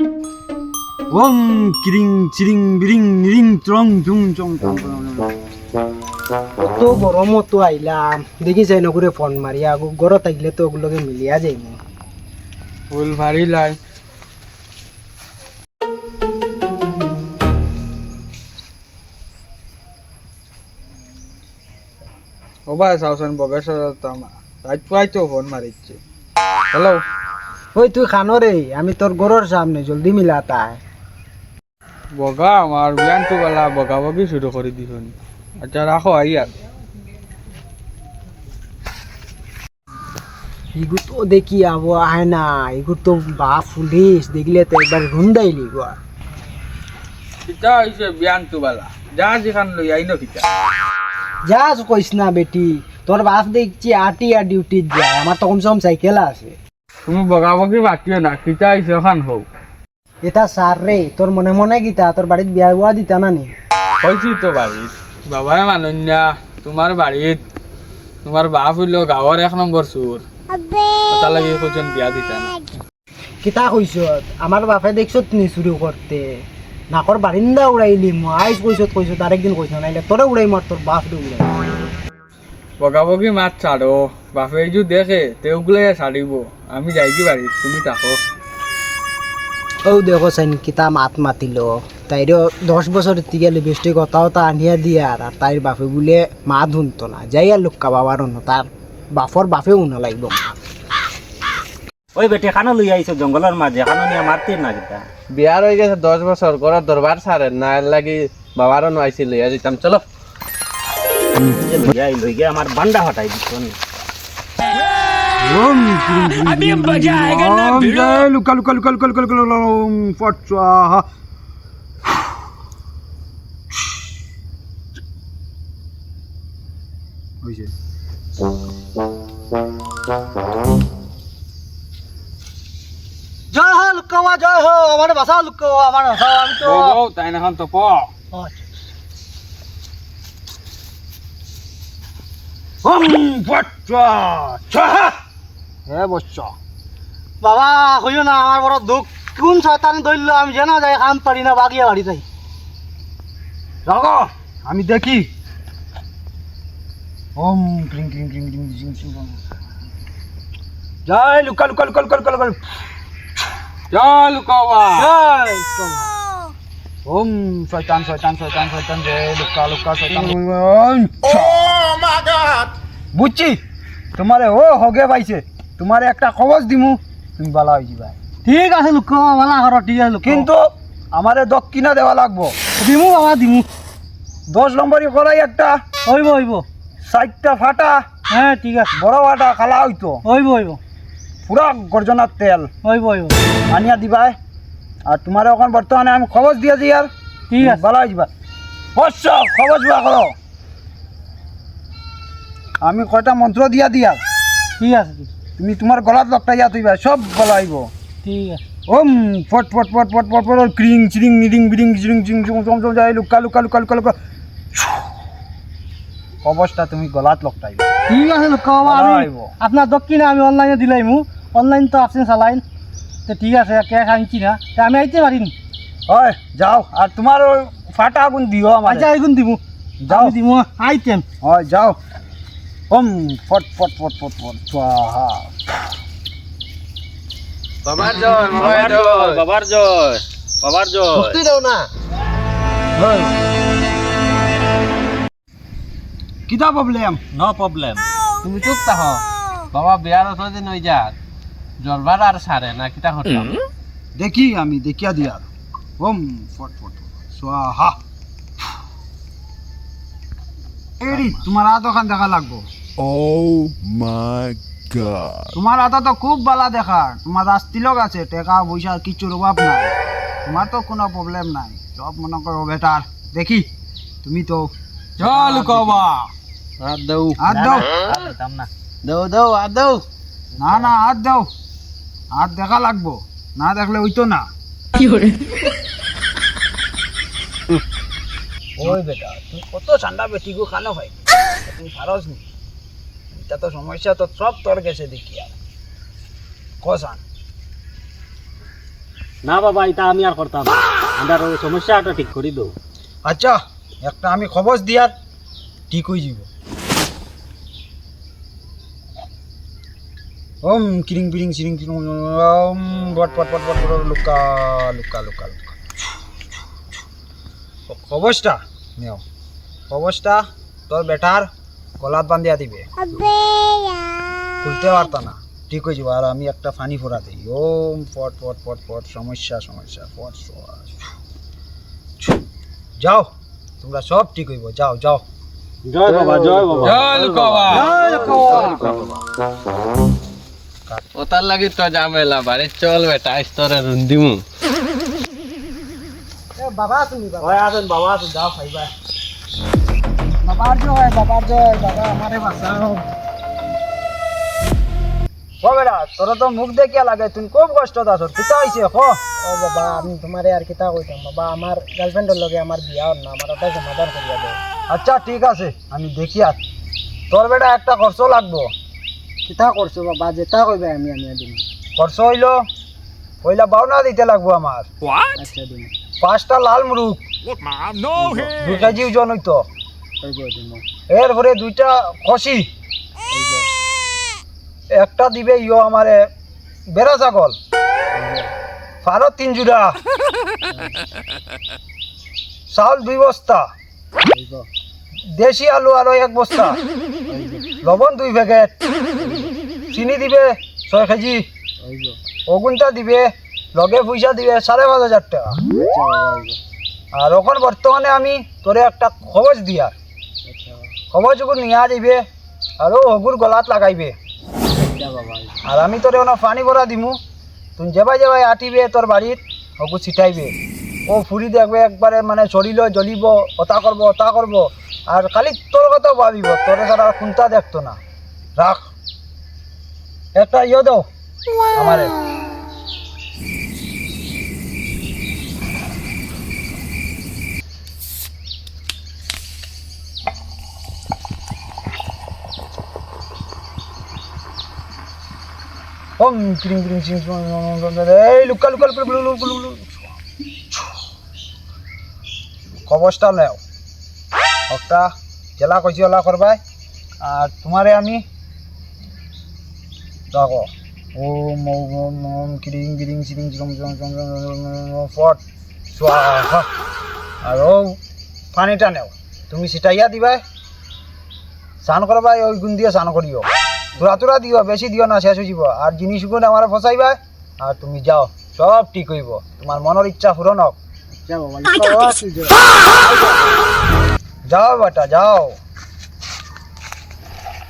ওম কিরিং চিরিং বিরিং নিরিং ট্রং Jung চং টং। কত গরম তো আইলাম দেখি যাই নগরে ফোন মারিয়া গরত আইলে তো ওগুলোকে মিলিয়া যাইব। ফুল ভারী লাই ও ভাই সাউসন ববেশ্বর রাত পাই তো ফোন মারিচ্ছে। হ্যালো ওই তুই খানো রে, আমি তোর গরর সামনে জলদি মিলা তাই। বগা আমার বিয়ানটু বেলা বগা বগি শুরু করে দিছুন। আচ্ছা রাখো আই আর ইগু তো দেখি আবো আয় না, ইগু তো বা পুলিশ দেখলে তো একবার রুন্দাইলি গো। কিতা হইছে বিয়ানটু বেলা যা যেখান লই আইনো কিতা। যা কইস না বেটি, তোর বাপ দেখছি আটিয়া ডিউটি যায়, আমার তো কমসে কম সাইকেল আছে। তুমি বগা বগি বাকিও না কিতা হইছে ওখান হোক। এটা সার রে, তোর মনে মনে গীতা তোর বাড়িত বিয়া বুয়া দিতা না নি? কইছি তো বাড়িত বাবাই মানুন না তোমার বাড়িত তোমার বাপ হইল গাঁৱৰ 1 নম্বৰ চোর, কথা লাগি কইছেন বিয়া দিতা না। কিতা কইস? আমার বাপে দেখছ তুমি চুরি করতে, নাকর বারিন্দা উড়াইলি। আইস কইস আরেকদিন কইস না, নাইলে তোরে উড়াই মার, তোর বাপ উড়াই। বগা বগি মাত ছাড়ো, বাপে যু দেখে তেগুলাই ছাড়িব। আমি যাই কি বাড়ি, তুমি থাকো। ও দেখো সাইন কিতা মাত মাতিল, তাইর 10 বছরের থেকে বেশি কথাও তা আনিয়া দিয়ে আর তাইর বাপে বলে মা ধুনতো না, যাই আর লুক্কা বাবার অন্য তার বাপর বাপে উনা লাগবে। ওই বেটে খানো লই আইছো জঙ্গলের মাঝে, খানো নিয়ে মারতে না কিতা। বিয়ার হয়ে গেছে 10 বছর, ঘরের দরবার ছাড়েন না, এর লাগি বাবারও নয়াইছিল লইয়া দিতাম। চলো লই গিয়ে আমার বান্ডা হটাই দিছ। ওম আমি মজা আয়েগা না ভিড়ো। লুকা লুকা লুকা লুকা লুকা লুকা ফটচা হইছে। জয় হো লুক্কাওয়া, জয় হো আমার বাসা লুক্কাওয়া, আমার বাসা। আমি তো ও তাই না এখন তো প ওম ফটচা চা হে বচ্চা। বাবা হইও না, আমার বড় দুঃখ। কোন শয়তান ধরলো, আমি জানা যাই কাম পারি না, বাগিয়া বাড়ি যাই। রাগো আমি দেখি। ওম ক্রিং ক্রিং ক্রিং ক্রিং ক্রিং ক্রিং। জয় লুকা লুকা লুকা লুকা লুকা লুকা। জয় লুকাওয়া। জয় লুক্কাওয়া। ওম শয়তান শয়তান শয়তান শয়তান জয় লুকা লুকা শয়তান। বুঝছি তোমারে ও হগে পাইছে, তোমারে একটা খবর দিমু, তুমি বালা হয়ে যাবে। ঠিক আছে লুক্কাওয়া, ভালো করো, ঠিক আছে লুক্কাওয়া। কিন্তু আমারে দক্ষিণা দেওয়া লাগবো। দিমু বাবা দিমু। 10 নম্বরই কলাই একটা, হইব হইব। 4টা ফাটা হ্যাঁ ঠিক আছে, বড় ফাটা খালা হইতো, হইব হইব পুরা গর্জনার তেল হইব হইব। আনিয়া দিবাই। আর তোমার এখন বর্তমানে আমি খবর দিয়ে দিই, আর ঠিক আছে। ভালো হয়ে যাবা। বস খবর যোৱা করো, আমি কয়টা মন্ত্র দিয়া দিয়া ঠিক আছে তুমি তোমার গলাত লকটাইয়া তুইবা, সব ভালো হইব। ঠিক আছে। ওম ফট ফট ফট ফট ফট ফট ক্রিং চিরিং নিরিং বিরিং চিরিং চিং চম চম যায় লুকা লুকা লুকা লুকা লুকা। খবরটা তুমি গলাত লকটাইবা। ঠিক আছে লুক্কাওয়া, ভালো আমি হইব। আপনার দক্ষিণে আমি অনলাইনে দিলাইমু। অনলাইন তো আপনি চালাইন, তো ঠিক আছে, ক্যাশ আনছি না, তো আমি আইতে পারিনি। হয় যাও, আর তোমার ওই ফাটা আগুন দিও আমার। আচ্ছা এগুন দিমু, যাও। আমি দিমু, আইতেন। হয় যাও। ওম ফট ফট ফট ফট ফট স্বাহা। বাবার জয়, বাবার জয়। বাবার জয়, বাবার জয়। মুক্তি দাও না। কিতা প্রবলেম? No problem. তুমি চুপ থাকো। বাবা বিয়ার দিন হয়ে যার জরবার আর সারে না, কিতা করতাম। দেখি আমি দেখিয়া দিয়া। ওম ফট ফট স্বাহা। এরি তোমার হাত ওখান দেখা লাগবো। Oh my god. তোমার হাতা তো খুব ভালো দেখার, তোমার রাস্তিলক আছে, টাকা পয়সা কিছুর অভাব নাই, তোমার তো কোনো প্রবলেম নাই, সব মনে করো বেটার। দেখি তুমি তো চল কবা হাত দাও, হাত দাও। দিতাম না। দাও দাও, হাত দাও। না না হাত দাও, হাত দেখা লাগবো, না দেখলে হইতো না। ওই বেটা তুই কত ঠান্ডা বেটি গো খানো ভাই, তুমি পারস নি? এটা তো সমস্যা তো সব তোর গেছে দেখি। আর কসান না বাবা এটা আমি আর করতাম না। আমার ওই সমস্যাটা ঠিক করে দাও। আচ্ছা একটা আমি খবর দিয়ার ঠিক হয়ে যাব। ওম কিরিং বিরিং সিরিং কিরিং ওম বট পট পট পট পট লুকা লুকা লুকা লুকা খবরটা নেও। খবরটা তোর বেটার গলাত বান্ধিয়া দিবে, খুলতে পারত না, ঠিক হয়ে যাব। আর আমি একটা ফানি ফোড়া দিই, ওম পট পট পট পট সমস্যা সমস্যা পট যাও, তোমরা সব ঠিক হইব। যাও যাও। জয় বাবা জয় বাবা। জয় লুকাবা ওটার লাগি তো ঝামেলা বাড়ি চল বেটা স্তরে রুন্দিমু বাবা তুমি বাবা ওই আসেন বাবা, আসেন, যাও খাইবা। বাবার জয় বাবার জয় বাবা আমারে বাঁচাও। ও বেটা তোর তো মুখ দেখিয়া লাগে, তুমি খুব কষ্ট আছো, কিতা হইছে ক? ও বাবা আমি তোমারে আর কিতা কইতাম বাবা, আমার গার্লফ্রেন্ডের লগে আমার বিয়া হল না, আমার ওটা সমাধান করিয়া দাও। আচ্ছা ঠিক আছে, আমি দেখি আর তোর বেটা একটা খরচ লাগবো। কিতা করছো বাবা, যেটা কইবে আমি দিম। খরচ হইল পয়লা বাউনা দিতে লাগবো আমার। আচ্ছা দিম 5টা লাল মুরুখ, Look, Mom, no 2 কেজি ওজন হইতো। কইব দিম এরপরে 2টা খসি, একটা দিবে ইয়ো আমারে বেড়া ছাগল, ফারো 3 জোড়া, চাউল 2 বস্তা, কইব দেশি আলু আরো 1 বস্তা, লবণ 2 প্যাকেট, চিনি দিবে 6 কেজি, কইব ওগুনটা দিবে, লগে পয়সা দিবে 5,500 টাকা। আচ্ছা বাবা কইব আর এখন বর্তমানে আমি তোরে একটা খবর দিয়া, আচ্ছা খবর যখন নিয়ে যাইবে আর হগুর গলাত লাগাইবে, আচ্ছা বাবা আর আমি তোরে ওনা পানি ভরা দিমু, তুমি যেবাই যেবাই আটিবে তোর বাড়িত হগু ছিটাইবে, ও ফুরি দেখবে একবারে মানে শরীর জ্বলিব, ওটা করব আর খালি তোর কথা ভাবিব, তোরে ছাড়া আর কোনটা দেখতো না। রাখ একটা ইয়ে দাও আমারে। ওম কিরিং কিরিং সিং এই লুকা লুকা লুকা লুকা লুকা লুকা খবরটা নেও, একটা জেলা কইছি ওলা করবাই। আর তোমারে আমি দেখো ওম ওম ওম ওম কিরিং কিরিং সিরিং ফট স্বাহা। আর ও পানিটা নেও, তুমি ছিটাইয়া দিবাই, স্নান করবাই, ওই গুণ দিয়ে স্নান করিও, তোরা দিও, বেশি দিও না, শেষ হয়ে যাব। আর জিনিসগুলো আমার ফসাইবা, আর তুমি যাও, সব ঠিক হইব, তোমার মনের ইচ্ছা পূরণ হোক। আচ্ছা বাবা লুকাবা তুই যা। যাও বেটা যাও।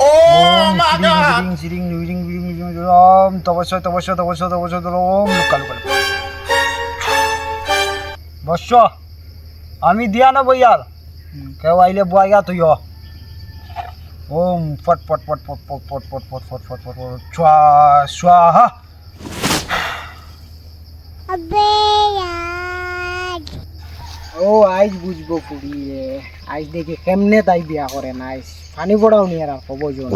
ওম সিরিং সিরিং সিরিং সিরিং সিরিং ওম তপস্য তপস্য তপস্য তপস্য ওম লুকা লুকা লুকা। বস্য আমি দিয়া না বইয়ার, কেউ আইলে বইয়া তুইও। ওম ফট ফট ফট ফট ফট ফট ফট ফট ফট ফট ফট ফট স্বাহা। ও আইজ বুঝবো পুরি রে, আইজ দেখি কেমনে তাই বিয়া করে না, আইজ পানি পড়াও নি আর খবর জন।